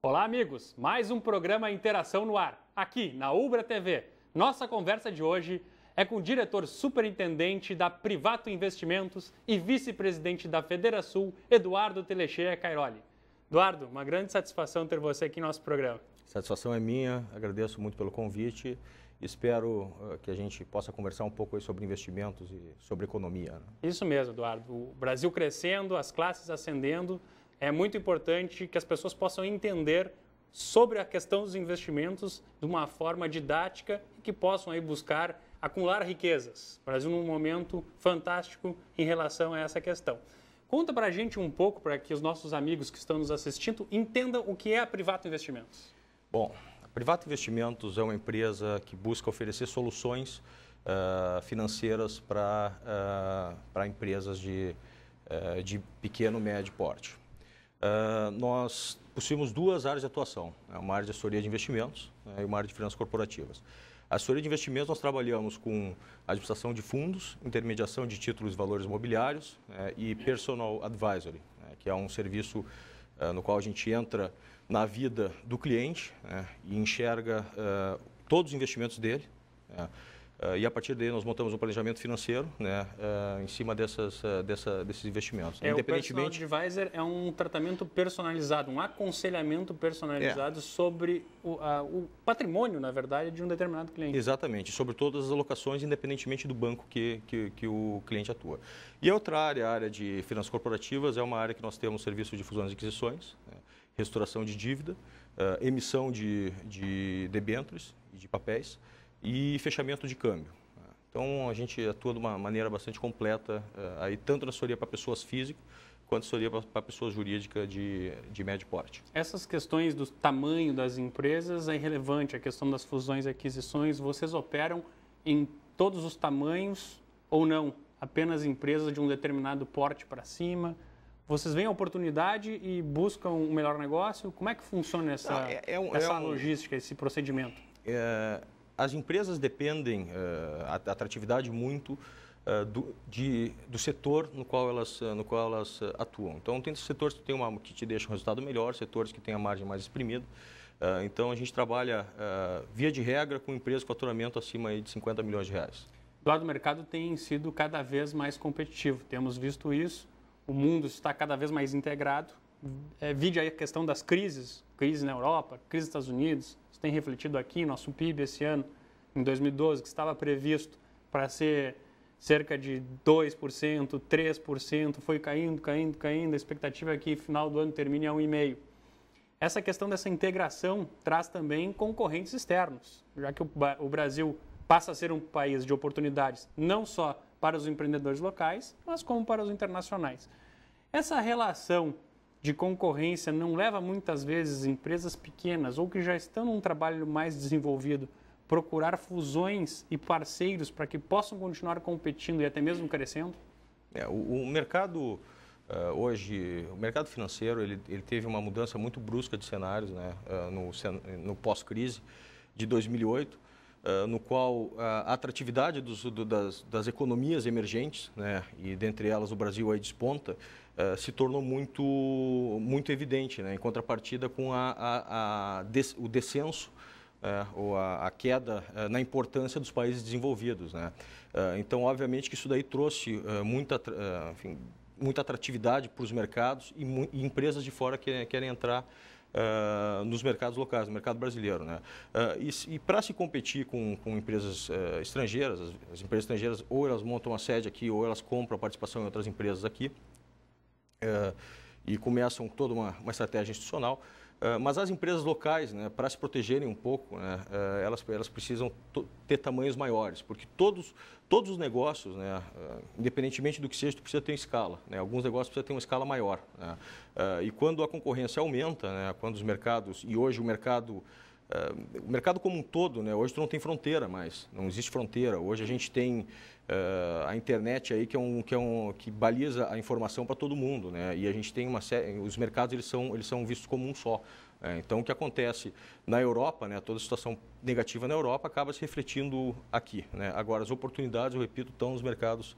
Olá, amigos! Mais um programa Interação no ar, aqui na Ubra TV. Nossa conversa de hoje é com o diretor superintendente da Privato Investimentos e vice-presidente da Federação, Eduardo Telechea Cairoli. Eduardo, uma grande satisfação ter você aqui no nosso programa. Satisfação é minha, agradeço muito pelo convite. Espero que a gente possa conversar um pouco aí sobre investimentos e sobre economia. Né? Isso mesmo, Eduardo. O Brasil crescendo, as classes ascendendo. É muito importante que as pessoas possam entender sobre a questão dos investimentos de uma forma didática e que possam aí buscar acumular riquezas. O Brasil num momento fantástico em relação a essa questão. Conta para a gente um pouco, para que os nossos amigos que estão nos assistindo entendam o que é a Privato Investimentos. Bom, a Privato Investimentos é uma empresa que busca oferecer soluções financeiras para empresas de pequeno e médio porte. Nós possuímos duas áreas de atuação, uma área de assessoria de investimentos e uma área de finanças corporativas. A assessoria de investimentos nós trabalhamos com administração de fundos, intermediação de títulos e valores imobiliários e personal advisory, que é um serviço no qual a gente entra na vida do cliente e enxerga todos os investimentos dele. E a partir daí nós montamos um planejamento financeiro em cima desses investimentos. O Personal Advisor é um tratamento personalizado, um aconselhamento personalizado sobre o patrimônio, na verdade, de um determinado cliente. Exatamente, sobre todas as alocações, independentemente do banco que o cliente atua. E a outra área, a área de finanças corporativas, é uma área que nós temos serviço de fusões e aquisições, restauração de dívida, emissão de debêntures e de papéis, e fechamento de câmbio. Então, a gente atua de uma maneira bastante completa, aí, tanto na assessoria para pessoas físicas, quanto assessoria para pessoas jurídicas de médio porte. Essas questões do tamanho das empresas é irrelevante, a questão das fusões e aquisições, vocês operam em todos os tamanhos ou não? Apenas empresas de um determinado porte para cima? Vocês veem a oportunidade e buscam um melhor negócio? Como é que funciona essa logística, esse procedimento? As empresas dependem, a atratividade muito do setor no qual elas atuam. Então, tem setores que te deixam um resultado melhor, setores que têm a margem mais exprimida. Então, a gente trabalha, via de regra, com empresas com faturamento acima de 50 milhões de reais. Do lado do mercado tem sido cada vez mais competitivo. Temos visto isso, o mundo está cada vez mais integrado. Vide aí a questão das crises, crise na Europa, crise nos Estados Unidos. Tem refletido aqui, nosso PIB esse ano, em 2012, que estava previsto para ser cerca de 2%, 3%, foi caindo, a expectativa é que final do ano termine a 1,5%. Essa questão dessa integração traz também concorrentes externos, já que o Brasil passa a ser um país de oportunidades, não só para os empreendedores locais, mas como para os internacionais. Essa relação de concorrência não leva muitas vezes empresas pequenas ou que já estão num trabalho mais desenvolvido procurar fusões e parceiros para que possam continuar competindo e até mesmo crescendo? O mercado hoje, o mercado financeiro, ele teve uma mudança muito brusca de cenários, no pós-crise de 2008, no qual a atratividade das economias emergentes, e dentre elas o Brasil aí desponta, se tornou muito evidente, em contrapartida com o descenso ou a queda na importância dos países desenvolvidos. Então, obviamente que isso daí trouxe muita atratividade para os mercados e empresas de fora querem entrar nos mercados locais, no mercado brasileiro. E para se competir com empresas estrangeiras, as empresas estrangeiras ou elas montam a sede aqui ou elas compram a participação em outras empresas aqui, e começam toda uma estratégia institucional. Mas as empresas locais, para se protegerem um pouco, elas precisam ter tamanhos maiores, porque todos os negócios, independentemente do que seja, tu precisa ter escala. Alguns negócios precisam ter uma escala maior. E quando a concorrência aumenta, quando os mercados, e hoje o mercado o mercado como um todo, né? Hoje tu não tem fronteira mais, não existe fronteira. Hoje a gente tem a internet aí que baliza a informação para todo mundo, né? E a gente tem os mercados eles são vistos como um só. Então o que acontece na Europa, né? Toda a situação negativa na Europa acaba se refletindo aqui, né? Agora as oportunidades, eu repito, estão nos mercados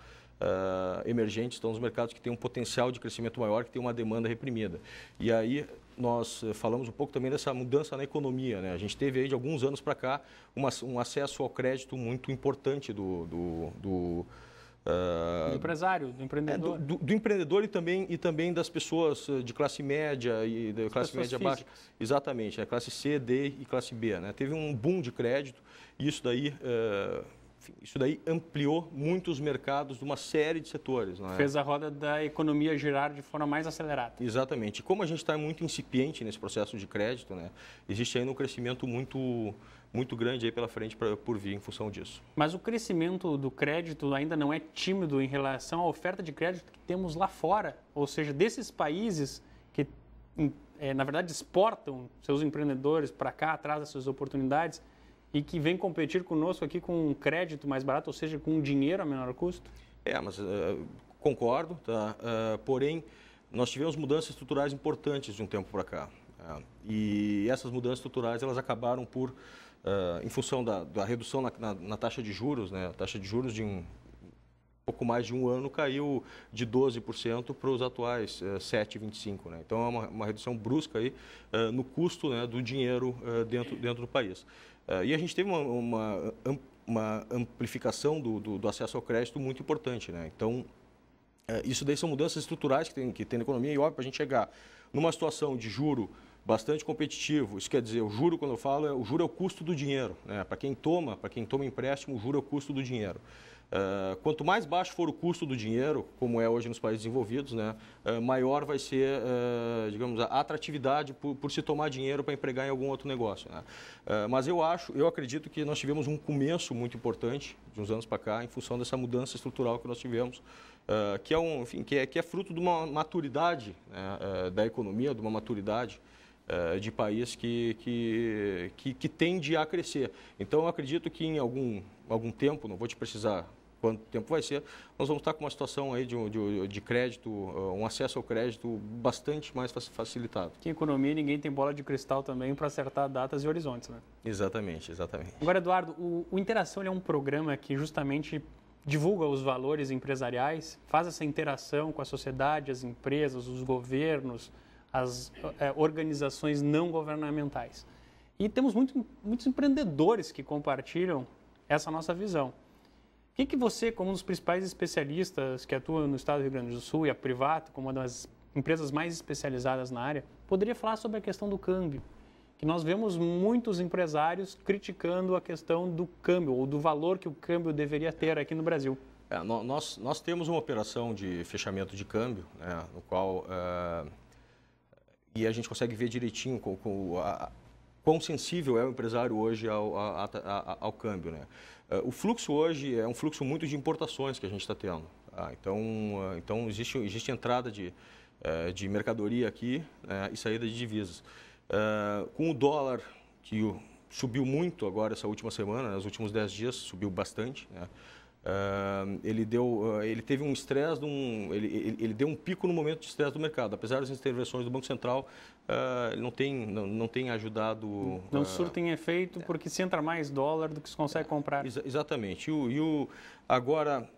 emergentes, estão nos mercados que têm um potencial de crescimento maior, que tem uma demanda reprimida. E aí nós falamos um pouco também dessa mudança na economia, né? A gente teve aí de alguns anos para cá um acesso ao crédito muito importante do empresário, do empreendedor. Do empreendedor e também das pessoas de classe média e da classe média baixa. Exatamente, a classe C, D e classe B, né? Teve um boom de crédito e isso daí ampliou muito os mercados de uma série de setores. Não é? Fez a roda da economia girar de forma mais acelerada. Exatamente. Como a gente está muito incipiente nesse processo de crédito, né, existe ainda um crescimento muito grande aí pela frente por vir em função disso. Mas o crescimento do crédito ainda não é tímido em relação à oferta de crédito que temos lá fora, ou seja, desses países que, na verdade, exportam seus empreendedores para cá, trazem as suas oportunidades, e que vem competir conosco aqui com um crédito mais barato, ou seja, com um dinheiro a menor custo? Mas concordo, tá? Porém, nós tivemos mudanças estruturais importantes de um tempo para cá. E essas mudanças estruturais elas acabaram por, em função da redução na taxa de juros, né? A taxa de juros de pouco mais de um ano caiu de 12% para os atuais 7,25%. Né? Então, é uma redução brusca aí, no custo, né, do dinheiro dentro do país. E a gente teve uma amplificação do acesso ao crédito muito importante. Né? Então, isso daí são mudanças estruturais que tem na economia e, óbvio, para a gente chegar numa situação de juro bastante competitivo, isso quer dizer, o juro, quando eu falo, o juro é o custo do dinheiro. Né? Para quem toma empréstimo, o juro é o custo do dinheiro. Quanto mais baixo for o custo do dinheiro, como é hoje nos países desenvolvidos, né, maior vai ser, digamos, a atratividade por se tomar dinheiro para empregar em algum outro negócio. Né? Mas eu acredito que nós tivemos um começo muito importante de uns anos para cá, em função dessa mudança estrutural que nós tivemos, que é fruto de uma maturidade, né, da economia, de uma maturidade de país que tende a crescer. Então, eu acredito que em algum tempo, não vou te precisar quanto tempo vai ser, nós vamos estar com uma situação aí de crédito, um acesso ao crédito bastante mais facilitado. Que em economia ninguém tem bola de cristal também para acertar datas e horizontes, né? Exatamente. Agora, Eduardo, o Interação é um programa que justamente divulga os valores empresariais, faz essa interação com a sociedade, as empresas, os governos, as organizações não governamentais. E temos muitos empreendedores que compartilham essa nossa visão. O que você, como um dos principais especialistas que atuam no estado do Rio Grande do Sul e a Privato, como uma das empresas mais especializadas na área, poderia falar sobre a questão do câmbio? Que nós vemos muitos empresários criticando a questão do câmbio ou do valor que o câmbio deveria ter aqui no Brasil. Nós temos uma operação de fechamento de câmbio, né, no qual e a gente consegue ver direitinho quão sensível é o empresário hoje ao câmbio. Né? O fluxo hoje é um fluxo muito de importações que a gente está tendo. Tá? Então existe entrada de mercadoria aqui, né, e saída de divisas. Com o dólar, que subiu muito agora essa última semana, nos últimos 10 dias, subiu bastante, né? Ele teve um estresse, ele deu um pico no momento de estresse do mercado. Apesar das intervenções do Banco Central, ele não tem ajudado... Não surtem efeito porque se entra mais dólar do que se consegue comprar. Exatamente. Agora,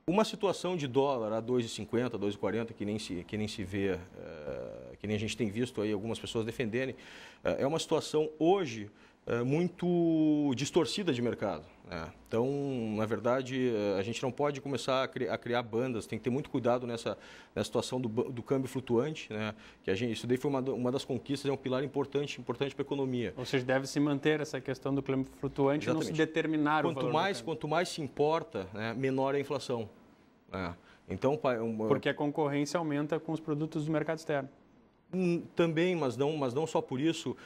uma situação de dólar a 2,50, 2,40, que nem se vê, que nem a gente tem visto aí algumas pessoas defenderem, é uma situação hoje muito distorcida de mercado. Né? Então, na verdade, a gente não pode começar a criar bandas, tem que ter muito cuidado nessa situação do câmbio flutuante, né? Isso daí foi uma das conquistas, é um pilar importante para a economia. Ou seja, deve se manter essa questão do câmbio flutuante. Exatamente. E não se determinar o valor. Quanto mais se importa, né, menor é a inflação. Né? Então, porque a concorrência aumenta com os produtos do mercado externo. Também, mas não só por isso,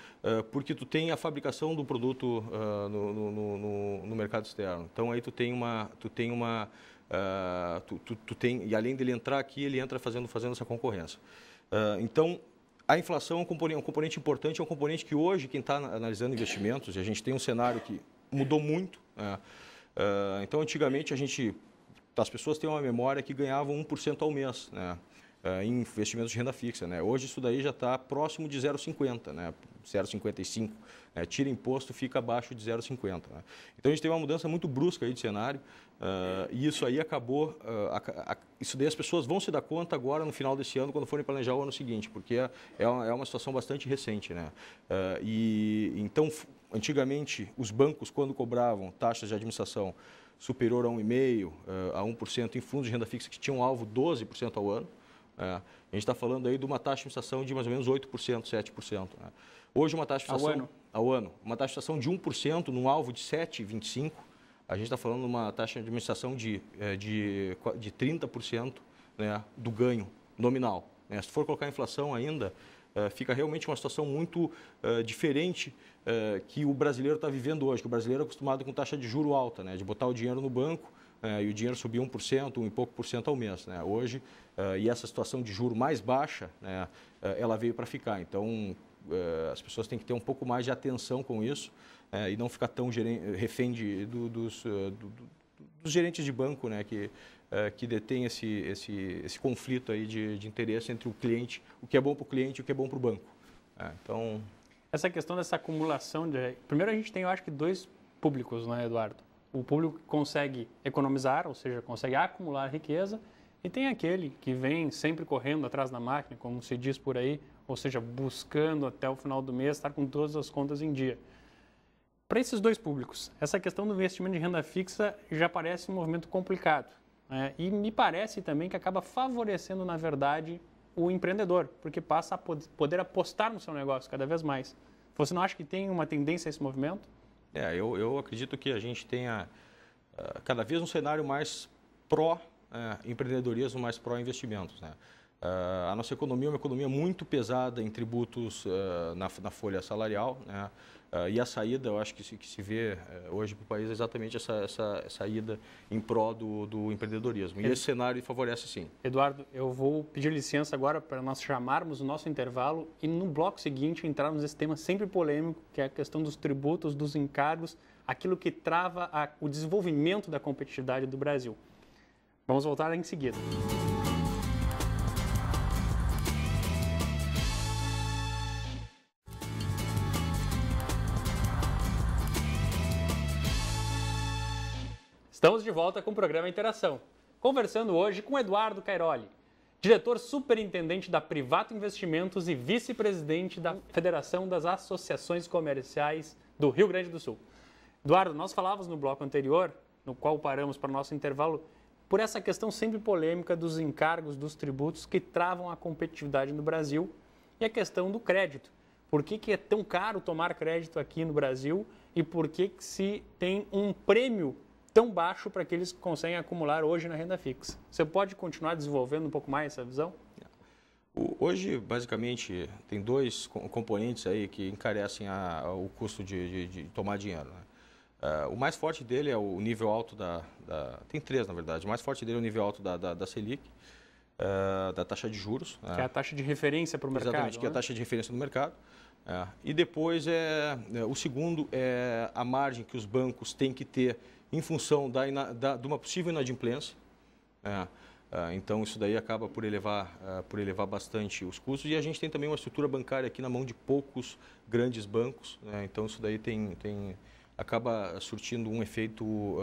porque tu tem a fabricação do produto no mercado externo. Então aí tu tem e além dele entrar aqui, ele entra fazendo essa concorrência. Então A inflação é um componente importante, é um componente que hoje, quem está analisando investimentos, e a gente tem um cenário que mudou muito. Né? Então, antigamente, as pessoas têm uma memória que ganhavam 1% ao mês, né? Em investimentos de renda fixa. Né? Hoje, isso daí já está próximo de 0,50, né? 0,55. Né? Tira imposto, fica abaixo de 0,50. Né? Então, a gente tem uma mudança muito brusca aí de cenário e isso aí acabou... isso daí as pessoas vão se dar conta agora, no final desse ano, quando forem planejar o ano seguinte, porque é uma situação bastante recente. Né? Então, antigamente, os bancos, quando cobravam taxas de administração superior a 1,5%, a 1% em fundos de renda fixa que tinham um alvo 12% ao ano, a gente está falando aí de uma taxa de administração de mais ou menos 8%, 7%. Né? Hoje, uma taxa de administração ao ano, uma taxa de administração de 1% num alvo de 7,25%, a gente está falando de uma taxa de administração de 30%, né, do ganho nominal. Né? Se for colocar a inflação ainda, fica realmente uma situação muito diferente que o brasileiro está vivendo hoje, que o brasileiro é acostumado com taxa de juro alta, né, de botar o dinheiro no banco e o dinheiro subir 1%, 1 e pouco por cento ao mês. Né? Hoje, e essa situação de juro mais baixa, né, ela veio para ficar. Então, as pessoas têm que ter um pouco mais de atenção com isso e não ficar tão refém dos gerentes de banco, né, que detém esse conflito aí de interesse entre o cliente, o que é bom para o cliente e o que é bom para o banco. Então... Essa questão dessa acumulação de... Primeiro, a gente tem, eu acho que, dois públicos, né, Eduardo? O público que consegue economizar, ou seja, consegue acumular riqueza, e tem aquele que vem sempre correndo atrás da máquina, como se diz por aí, ou seja, buscando até o final do mês estar com todas as contas em dia. Para esses dois públicos, essa questão do investimento de renda fixa já parece um movimento complicado. Né? E me parece também que acaba favorecendo, na verdade, o empreendedor, porque passa a poder apostar no seu negócio cada vez mais. Você não acha que tem uma tendência a esse movimento? Eu acredito que a gente tenha cada vez um cenário mais pró-empreendedorismo, mais pró-investimentos. Né? A nossa economia é uma economia muito pesada em tributos na folha salarial, né? E a saída, eu acho que se vê hoje para o país é exatamente essa saída em pró do empreendedorismo. E esse cenário favorece sim. Eduardo, eu vou pedir licença agora para nós chamarmos o nosso intervalo e no bloco seguinte entrarmos nesse tema sempre polêmico, que é a questão dos tributos, dos encargos, aquilo que trava o desenvolvimento da competitividade do Brasil. Vamos voltar em seguida. Estamos de volta com o programa Interação, conversando hoje com Eduardo Cairoli, diretor superintendente da Privato Investimentos e vice-presidente da Federação das Associações Comerciais do Rio Grande do Sul. Eduardo, nós falávamos no bloco anterior, no qual paramos para o nosso intervalo, por essa questão sempre polêmica dos encargos, dos tributos que travam a competitividade no Brasil e a questão do crédito. Por que é tão caro tomar crédito aqui no Brasil e por que se tem um prêmio tão baixo para aqueles que conseguem acumular hoje na renda fixa? Você pode continuar desenvolvendo um pouco mais essa visão? Hoje, basicamente, tem dois componentes aí que encarecem o custo de tomar dinheiro. Né? O mais forte dele é o nível alto tem três, na verdade. O mais forte dele é o nível alto da Selic, da taxa de juros. Que é a taxa de referência para o mercado. Exatamente, que é a taxa de referência do mercado. E depois, o segundo é a margem que os bancos têm que ter em função de uma possível inadimplência. Então, isso daí acaba por elevar bastante os custos. E a gente tem também uma estrutura bancária aqui na mão de poucos grandes bancos. Né? Então, isso daí acaba surtindo um efeito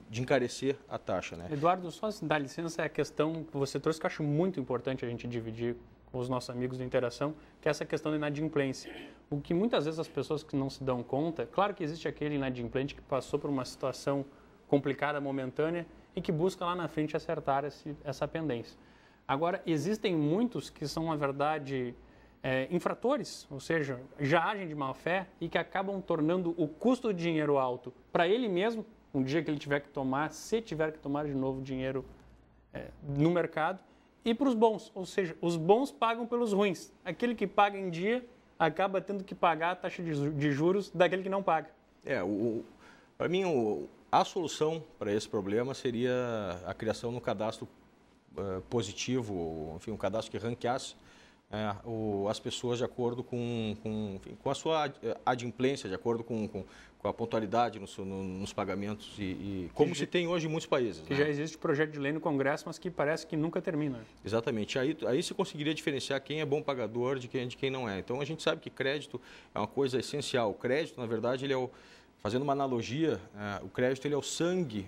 de encarecer a taxa. Né? Eduardo, só dá licença, é a questão que você trouxe que eu acho muito importante a gente dividir com os nossos amigos da Interação, que é essa questão da inadimplência. O que muitas vezes as pessoas que não se dão conta, claro que existe aquele inadimplente que passou por uma situação complicada, momentânea, e que busca lá na frente acertar essa pendência. Agora, existem muitos que são, na verdade, infratores, ou seja, já agem de má fé e que acabam tornando o custo de dinheiro alto para ele mesmo, um dia que ele tiver que tomar, se tiver que tomar de novo dinheiro no mercado, e para os bons, ou seja, os bons pagam pelos ruins. Aquele que paga em dia acaba tendo que pagar a taxa de juros daquele que não paga. Para mim, a solução para esse problema seria a criação no cadastro positivo, enfim, um cadastro que ranqueasse as pessoas de acordo enfim, com a sua adimplência, de acordo com a pontualidade nos pagamentos e como se tem hoje em muitos países. Que já existe projeto de lei no Congresso, mas que parece que nunca termina. Exatamente. Aí se conseguiria diferenciar quem é bom pagador de quem não é. Então, a gente sabe que crédito é uma coisa essencial. O crédito, na verdade, ele fazendo uma analogia, o crédito ele é o sangue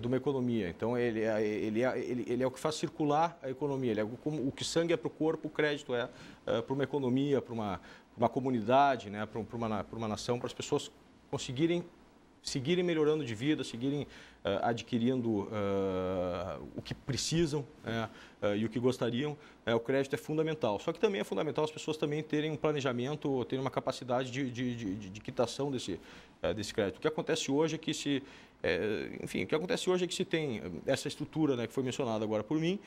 de uma economia. Então, ele é o que faz circular a economia. Ele é como o que sangue é para o corpo, o crédito é para uma economia, para uma comunidade, né, para uma nação, para as pessoas seguirem melhorando de vida, seguirem adquirindo o que precisam e o que gostariam. O crédito é fundamental. Só que também é fundamental as pessoas também terem um planejamento, terem uma capacidade de quitação desse crédito. O que acontece hoje é que se tem essa estrutura, né, que foi mencionada agora por mim,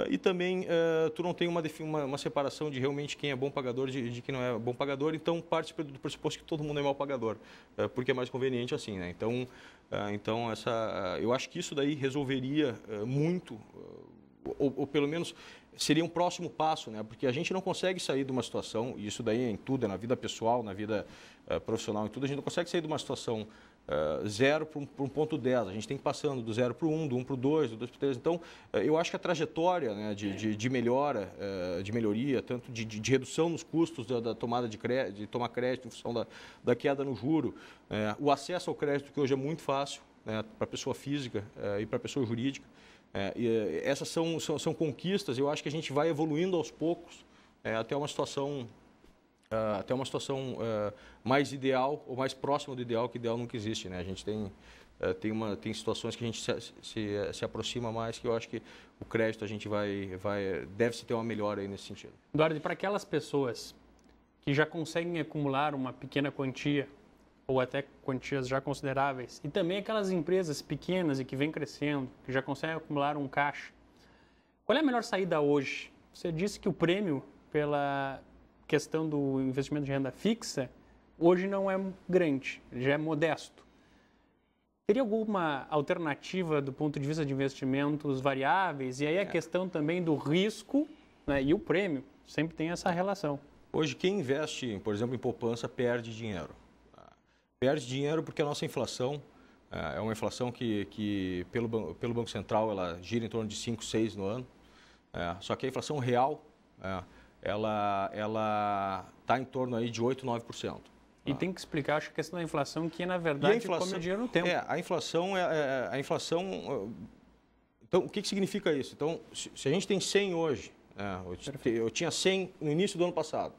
e também tu não tem uma separação de realmente quem é bom pagador de quem não é bom pagador, então parte do pressuposto que todo mundo é mau pagador, porque é mais conveniente assim, né? Então eu acho que isso daí resolveria muito, ou pelo menos seria um próximo passo, né? Porque a gente não consegue sair de uma situação, e isso daí é em tudo, é na vida pessoal, na vida profissional, em tudo, a gente não consegue sair de uma situação 0 para um ponto 10. A gente tem que ir passando do 0 para o 1, do 1 para o 2, do 2 para o 3. Então, eu acho que a trajetória, né, de melhora, de melhoria, tanto de redução nos custos da tomada de tomar crédito em função da queda no juro, o acesso ao crédito, que hoje é muito fácil, né, para a pessoa física e para a pessoa jurídica. Essas são conquistas. Eu acho que a gente vai evoluindo aos poucos até uma situação mais ideal ou mais próxima do ideal, que ideal nunca existe, né? A gente tem situações que a gente se aproxima mais, que eu acho que o crédito a gente deve-se ter uma melhora aí nesse sentido. Eduardo, e para aquelas pessoas que já conseguem acumular uma pequena quantia ou até quantias já consideráveis, e também aquelas empresas pequenas e que vêm crescendo, que já conseguem acumular um caixa, qual é a melhor saída hoje? Você disse que o prêmio pela questão do investimento de renda fixa hoje não é grande, já é modesto. Teria alguma alternativa do ponto de vista de investimentos variáveis? E aí a questão também do risco, né, e o prêmio, sempre tem essa relação. Hoje, quem investe, por exemplo, em poupança, perde dinheiro. Perde dinheiro porque a nossa inflação é uma inflação que pelo Banco Central, ela gira em torno de 5, 6 no ano. Só que a inflação real, ela está em torno aí de 8, 9%. E tem que explicar, acho, a questão da inflação, que na verdade come o dinheiro no tempo. A inflação então, o que significa isso? Então, se a gente tem 100 hoje, eu tinha 100 no início do ano passado.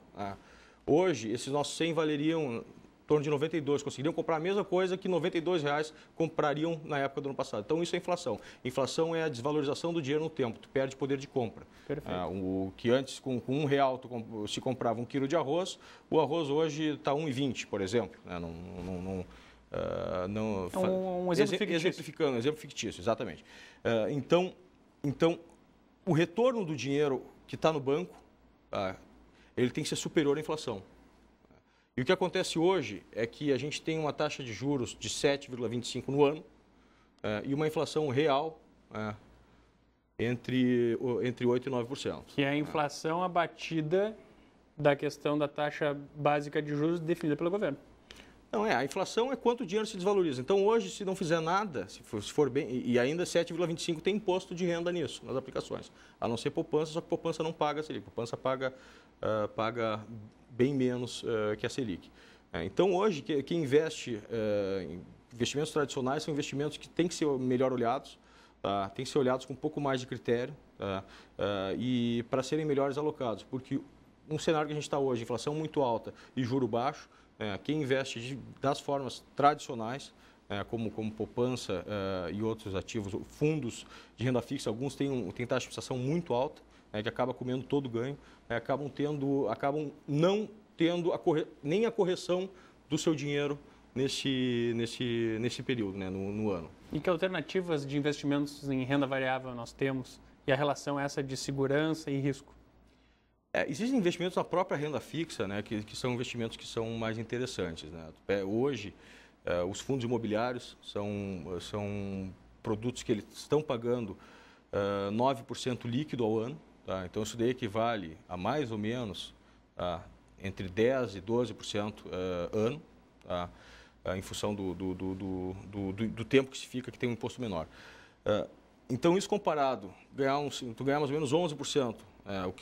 Hoje, esses nossos 100 valeriam em torno de 92, conseguiriam comprar a mesma coisa que R$92 comprariam na época do ano passado. Então, isso é inflação. Inflação é a desvalorização do dinheiro no tempo, tu perde poder de compra. Perfeito. O que antes, com R$1, se comprava 1 quilo de arroz, o arroz hoje está R$1,20, por exemplo. Um exemplo fictício. Exemplificando, um exemplo fictício, exatamente. Então, o retorno do dinheiro que está no banco, ele tem que ser superior à inflação. E o que acontece hoje é que a gente tem uma taxa de juros de 7,25% no ano e uma inflação real entre 8% e 9%. Que é a inflação abatida da questão da taxa básica de juros definida pelo governo. Não, a inflação é quanto o dinheiro se desvaloriza. Então, hoje, se não fizer nada, se for bem, e ainda 7,25% tem imposto de renda nisso, nas aplicações. A não ser poupança, só que poupança não paga a Selic. Poupança paga bem menos que a Selic. Então, hoje, quem investe em investimentos tradicionais são investimentos que têm que ser melhor olhados, têm que ser olhados com um pouco mais de critério e para serem melhores alocados, porque um cenário que a gente está hoje, inflação muito alta e juro baixo, quem investe das formas tradicionais, como poupança e outros ativos, fundos de renda fixa, alguns têm taxa de fixação muito alta, que acaba comendo todo o ganho, acabam não tendo nem a correção do seu dinheiro nesse período, né, no ano. E que alternativas de investimentos em renda variável nós temos? E a relação essa de segurança e risco? Existem investimentos na própria renda fixa, né, que são investimentos que são mais interessantes, né? Hoje, os fundos imobiliários são produtos que eles estão pagando 9% líquido ao ano. Tá? Então, isso daí equivale a mais ou menos entre 10% e 12% ano, tá? Em função do tempo que se fica que tem um imposto menor. Então, isso comparado, tu ganhar mais ou menos 11%,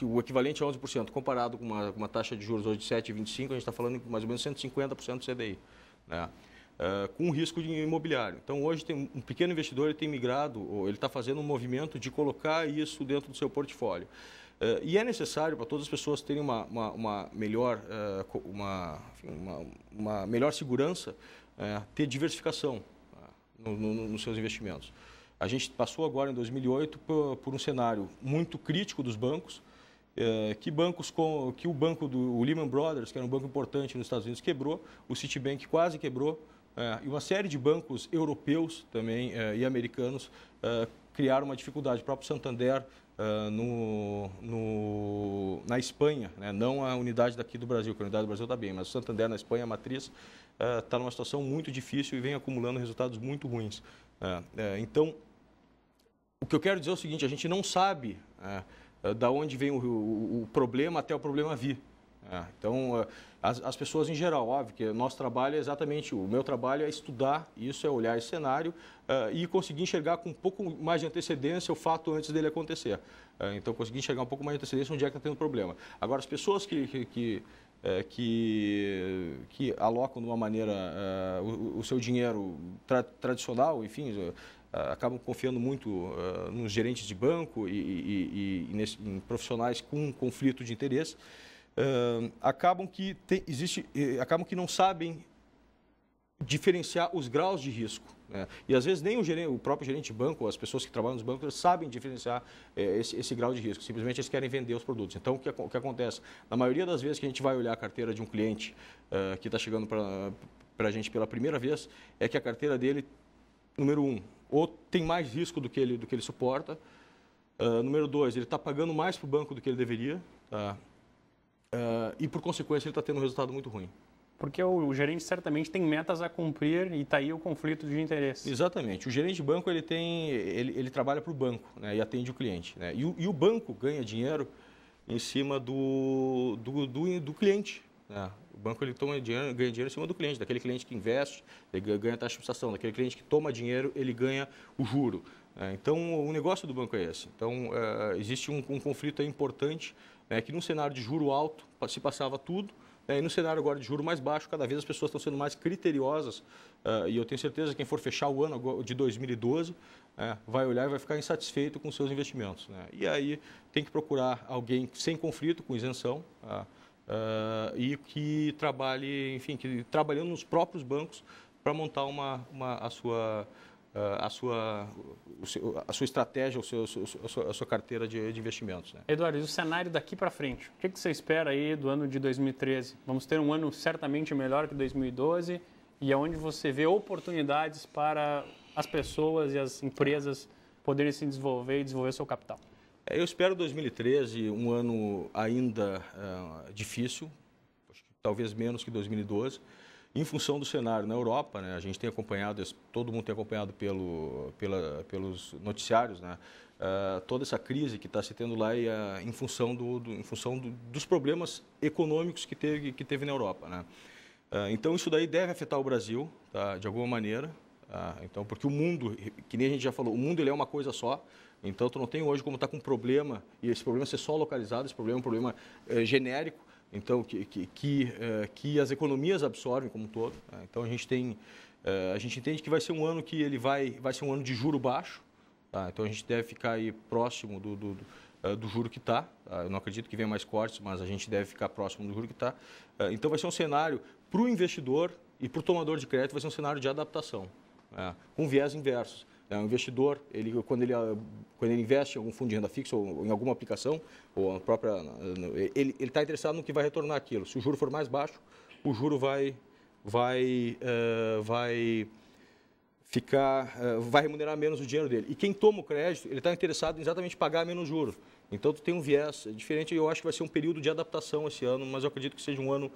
o equivalente a 11%, comparado com uma taxa de juros hoje de 7,25%, a gente está falando em mais ou menos 150% do CDI, né? Com risco de imobiliário. Então, hoje, tem um pequeno investidor ele tem migrado, ou ele está fazendo um movimento de colocar isso dentro do seu portfólio. E é necessário para todas as pessoas terem uma melhor segurança, ter diversificação nos seus investimentos. A gente passou agora, em 2008, por um cenário muito crítico dos bancos, que o banco do Lehman Brothers, que era um banco importante nos Estados Unidos, quebrou, o Citibank quase quebrou, e uma série de bancos europeus também e americanos criaram uma dificuldade. O próprio Santander, na Espanha, né? Não a unidade daqui do Brasil, que a unidade do Brasil está bem, mas o Santander na Espanha, a matriz, está numa situação muito difícil e vem acumulando resultados muito ruins. Então, o que eu quero dizer é o seguinte, a gente não sabe da onde vem o problema até o problema vir. Então, as pessoas em geral, óbvio que o nosso trabalho é exatamente, o meu trabalho é estudar isso, é olhar esse cenário e conseguir enxergar com um pouco mais de antecedência o fato antes dele acontecer. Então, conseguir enxergar um pouco mais de antecedência onde é que está tendo problema. Agora, as pessoas que alocam de uma maneira o seu dinheiro tradicional, enfim, acabam confiando muito nos gerentes de banco e em profissionais com conflito de interesse, acabam que não sabem diferenciar os graus de risco, né? E às vezes nem o próprio gerente de banco, as pessoas que trabalham nos bancos, sabem diferenciar esse grau de risco. Simplesmente eles querem vender os produtos. Então, o que acontece? Na maioria das vezes que a gente vai olhar a carteira de um cliente que está chegando para a gente pela primeira vez, é que a carteira dele, número 1, ou tem mais risco do que ele suporta. Número 2, ele está pagando mais para o banco do que ele deveria. Tá? E, por consequência, ele está tendo um resultado muito ruim. Porque o gerente certamente tem metas a cumprir e está aí o conflito de interesse. Exatamente. O gerente de banco ele trabalha para o banco, né, e atende o cliente. Né? E o banco ganha dinheiro em cima do cliente. Né? O banco ganha dinheiro em cima do cliente, daquele cliente que investe, ele ganha taxa de prestação, daquele cliente que toma dinheiro, ele ganha o juro. Então, o negócio do banco é esse. Então, existe um conflito aí importante, que num cenário de juro alto se passava tudo, e no cenário agora de juro mais baixo, cada vez as pessoas estão sendo mais criteriosas, e eu tenho certeza que quem for fechar o ano de 2012 vai olhar e vai ficar insatisfeito com os seus investimentos. Né? E aí tem que procurar alguém sem conflito, com isenção, e que trabalhe, enfim, trabalhando nos próprios bancos para montar a sua estratégia, a sua carteira de investimentos. Né? Eduardo, e o cenário daqui para frente? O que você espera aí do ano de 2013? Vamos ter um ano certamente melhor que 2012 e é onde você vê oportunidades para as pessoas e as empresas poderem se desenvolver e desenvolver seu capital. Eu espero 2013 um ano ainda difícil, acho que talvez menos que 2012. Em função do cenário na Europa, né, a gente tem acompanhado, todo mundo tem acompanhado pelos noticiários, né, toda essa crise que está se tendo lá em função dos problemas econômicos que teve na Europa. Né. Então, isso daí deve afetar o Brasil, tá, de alguma maneira. Então, porque o mundo, que nem a gente já falou, o mundo ele é uma coisa só. Então, tu não tem hoje como estar com um problema e esse problema ser só localizado, esse problema é um problema genérico. Então, que as economias absorvem como um todo. Então, a gente entende que vai ser um ano que ele vai ser um ano de juro baixo. Tá? Então, a gente deve ficar aí próximo do juro que está. Eu não acredito que venha mais cortes, mas a gente deve ficar próximo do juro que está. Então, vai ser um cenário para o investidor e para o tomador de crédito, vai ser um cenário de adaptação, com viés inversos. O investidor, quando ele investe em algum fundo de renda fixa ou em alguma aplicação, ou a própria, ele está interessado no que vai retornar aquilo. Se o juro for mais baixo, o juro vai remunerar menos o dinheiro dele. E quem toma o crédito, ele está interessado em exatamente pagar menos juros. Então, tu tem um viés diferente e eu acho que vai ser um período de adaptação esse ano, mas eu acredito que seja um ano,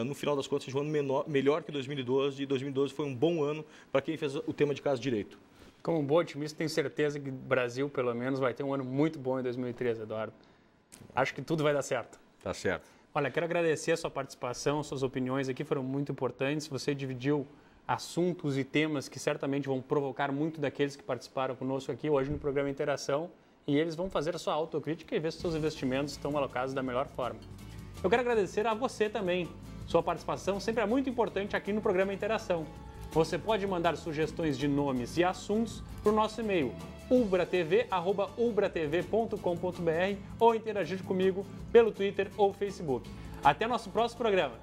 no final das contas, seja um ano melhor que 2012, e 2012 foi um bom ano para quem fez o tema de casa direito. Como um bom otimista, tenho certeza que o Brasil, pelo menos, vai ter um ano muito bom em 2013, Eduardo. Acho que tudo vai dar certo. Tá certo. Olha, quero agradecer a sua participação, suas opiniões aqui foram muito importantes. Você dividiu assuntos e temas que certamente vão provocar muito daqueles que participaram conosco aqui hoje no programa Interação, e eles vão fazer a sua autocrítica e ver se seus investimentos estão alocados da melhor forma. Eu quero agradecer a você também. Sua participação sempre é muito importante aqui no programa Interação. Você pode mandar sugestões de nomes e assuntos para o nosso e-mail ubratv@ubratv.com.br ou interagir comigo pelo Twitter ou Facebook. Até nosso próximo programa.